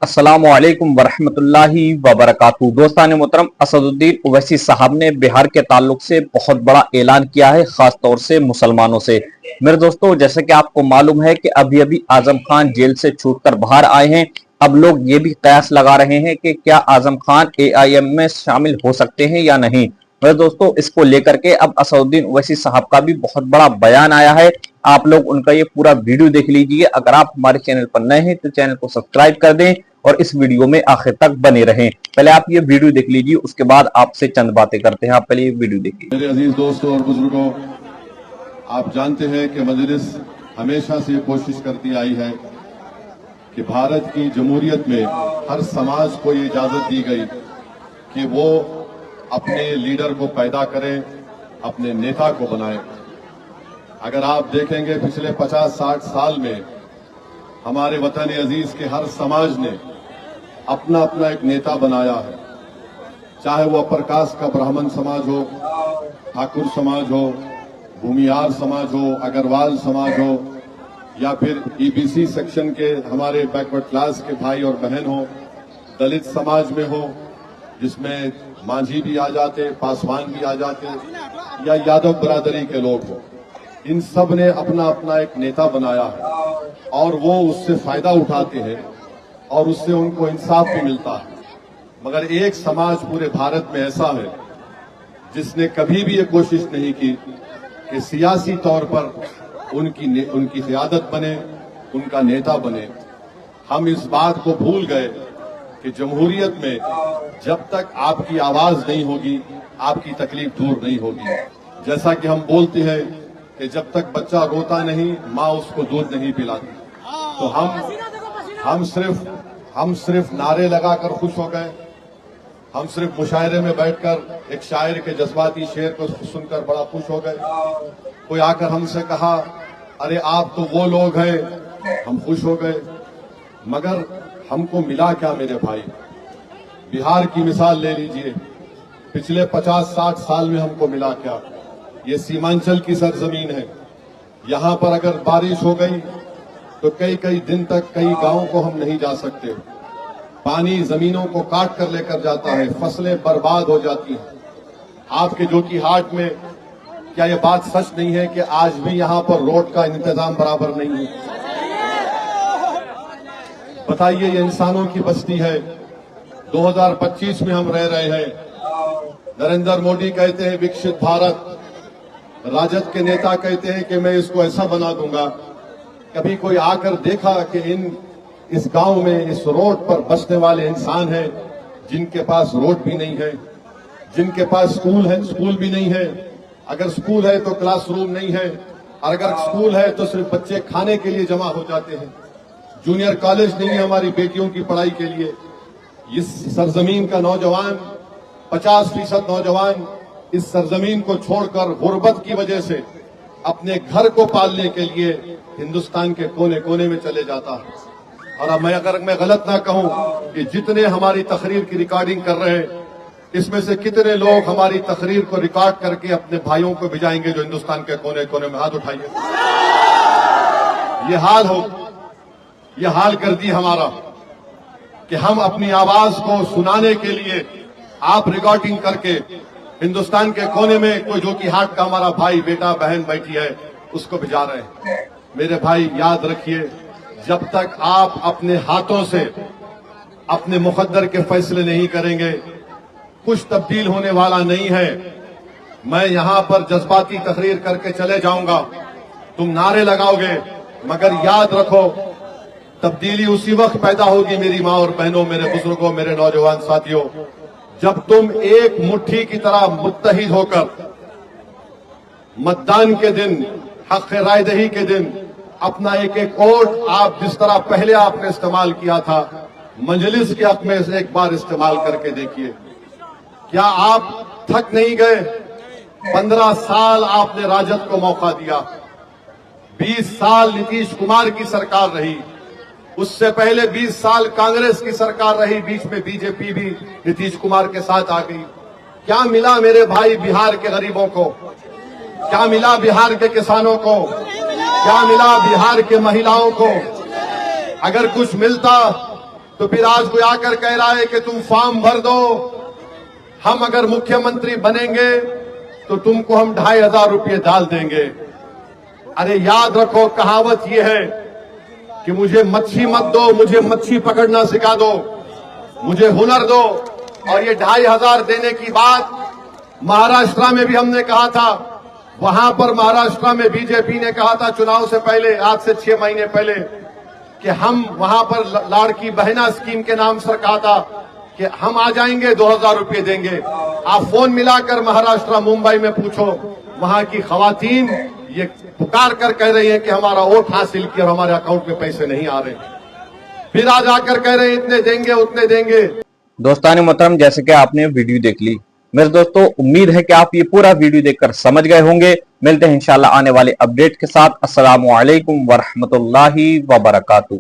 अस्सलामुअलैकुम वरहमतुल्लाहि वबरकातुहू। दोस्तान मोहतरम, असदुद्दीन ओवैसी साहब ने बिहार के ताल्लुक से बहुत बड़ा ऐलान किया है, खास तौर से मुसलमानों से। मेरे दोस्तों, जैसे कि आपको मालूम है कि अभी अभी आजम खान जेल से छूटकर बाहर आए हैं। अब लोग ये भी कयास लगा रहे हैं कि क्या आजम खान AIM में शामिल हो सकते हैं या नहीं। मेरे दोस्तों, इसको लेकर के अब असदुद्दीन ओवैसी साहब का भी बहुत बड़ा बयान आया है। आप लोग उनका ये पूरा वीडियो देख लीजिए। अगर आप हमारे चैनल पर नए हैं तो चैनल को सब्सक्राइब कर दें और इस वीडियो में आखिर तक बने रहें। पहले आप ये वीडियो देख लीजिए, उसके बाद आपसे चंद बातें करते हैं। आप पहले ये वीडियो देखिए। मेरे अजीज दोस्तों और बुजुर्गों, आप जानते हैं कि मजलिस हमेशा से कोशिश करती आई है कि भारत की जमहूरियत में हर समाज को ये इजाजत दी गई कि वो अपने लीडर को पैदा करें, अपने नेता को बनाए। अगर आप देखेंगे पिछले 50-60 साल में हमारे वतन अजीज के हर समाज ने अपना अपना एक नेता बनाया है, चाहे वो अपर कास्ट का ब्राह्मण समाज हो, ठाकुर समाज हो, भूमियार समाज हो, अग्रवाल समाज हो, या फिर EBC सेक्शन के हमारे बैकवर्ड क्लास के भाई और बहन हो, दलित समाज में हो जिसमें मांझी भी आ जाते, पासवान भी आ जाते, या यादव बरादरी के लोग हो। इन सब ने अपना अपना एक नेता बनाया है और वो उससे फायदा उठाते हैं और उससे उनको इंसाफ भी मिलता है। मगर एक समाज पूरे भारत में ऐसा है जिसने कभी भी ये कोशिश नहीं की कि सियासी तौर पर उनकी क़यादत बने, उनका नेता बने। हम इस बात को भूल गए कि जमहूरियत में जब तक आपकी आवाज नहीं होगी, आपकी तकलीफ दूर नहीं होगी। जैसा कि हम बोलते हैं कि जब तक बच्चा रोता नहीं, माँ उसको दूध नहीं पिलाती। तो हम सिर्फ नारे लगाकर खुश हो गए। हम सिर्फ मुशायरे में बैठकर एक शायर के जज्बाती शेर को सुनकर बड़ा खुश हो गए। कोई आकर हमसे कहा, अरे आप तो वो लोग हैं, हम खुश हो गए। मगर हमको मिला क्या मेरे भाई? बिहार की मिसाल ले लीजिए, पिछले 50-60 साल में हमको मिला क्या? ये सीमांचल की सरजमीन है। यहाँ पर अगर बारिश हो गई तो कई कई दिन तक कई गांवों को हम नहीं जा सकते। पानी जमीनों को काट कर लेकर जाता है, फसलें बर्बाद हो जाती हैं। आपके जोकीहाट में क्या ये बात सच नहीं है कि आज भी यहाँ पर रोड का इंतजाम बराबर नहीं है? बताइए, ये इंसानों की बस्ती है। 2025 में हम रह रहे हैं। नरेंद्र मोदी कहते हैं विकसित भारत, राजद के नेता कहते हैं कि मैं इसको ऐसा बना दूंगा। कभी कोई आकर देखा कि इस गांव में इस रोड पर बसने वाले इंसान हैं जिनके पास रोड भी नहीं है, जिनके पास स्कूल है, स्कूल भी नहीं है। अगर स्कूल है तो क्लासरूम नहीं है, और अगर स्कूल है तो सिर्फ बच्चे खाने के लिए जमा हो जाते हैं। जूनियर कॉलेज नहीं है हमारी बेटियों की पढ़ाई के लिए। इस सरजमीन का नौजवान, 50% नौजवान इस सरजमीन को छोड़कर गुर्बत की वजह से अपने घर को पालने के लिए हिंदुस्तान के कोने कोने में चले जाता है। और अब अगर मैं गलत ना कहूं कि जितने हमारी तकरीर की रिकॉर्डिंग कर रहे हैं, इसमें से कितने लोग हमारी तकरीर को रिकॉर्ड करके अपने भाइयों को भिजाएंगे जो हिंदुस्तान के कोने कोने में? हाथ उठाइए। ये हाल कर दी हमारा कि हम अपनी आवाज को सुनाने के लिए आप रिकॉर्डिंग करके हिंदुस्तान के कोने में कोई जोकीहाट का हमारा भाई, बेटा, बहन बैठी है, उसको भिजा रहे हैं। मेरे भाई, याद रखिए, जब तक आप अपने हाथों से अपने मुकद्दर के फैसले नहीं करेंगे, कुछ तब्दील होने वाला नहीं है। मैं यहां पर जज्बाती तकरीर करके चले जाऊंगा, तुम नारे लगाओगे, मगर याद रखो, तब्दीली उसी वक्त पैदा होगी मेरी माँ और बहनों, मेरे बुजुर्गों, मेरे नौजवान साथियों, जब तुम एक मुट्ठी की तरह मुत्तहिद होकर मतदान के दिन, हक रायदही के दिन अपना एक एक वोट आप जिस तरह पहले आपने इस्तेमाल किया था, मजलिस के हक में से एक बार इस्तेमाल करके देखिए। क्या आप थक नहीं गए? 15 साल आपने राजद को मौका दिया, 20 साल नीतीश कुमार की सरकार रही, उससे पहले 20 साल कांग्रेस की सरकार रही, बीच में बीजेपी भी नीतीश कुमार के साथ आ गई। क्या मिला मेरे भाई बिहार के गरीबों को? क्या मिला बिहार के किसानों को? क्या मिला बिहार के महिलाओं को? अगर कुछ मिलता तो फिर आज कोई आकर कह रहा है कि तुम फॉर्म भर दो, हम अगर मुख्यमंत्री बनेंगे तो तुमको हम 2,500 रुपये डाल देंगे। अरे याद रखो, कहावत यह है कि मुझे मच्छी मत दो, मुझे मच्छी पकड़ना सिखा दो, मुझे हुनर दो। और ये 2,500 देने की बात महाराष्ट्र में भी हमने कहा था। वहां पर महाराष्ट्र में बीजेपी ने कहा था चुनाव से पहले, आज से 6 महीने पहले, कि हम वहां पर लाड़की बहना स्कीम के नाम से कहा था कि हम आ जाएंगे, 2,000 रुपये देंगे। आप फोन मिलाकर महाराष्ट्र मुंबई में पूछो, वहां की खवातीन ये पुकार कर कह रही है कि हमारा वोट हासिल किया और हमारे अकाउंट में पैसे नहीं आ रहे। फिर आज आकर कह रहे हैं इतने देंगे उतने देंगे। दोस्तान मोहतरम, जैसे कि आपने वीडियो देख ली, मेरे दोस्तों उम्मीद है कि आप ये पूरा वीडियो देखकर समझ गए होंगे। मिलते हैं इंशाल्लाह आने वाले अपडेट के साथ। अस्सलामु अलैकुम वरहमतुल्लाहि वबरकातुहू।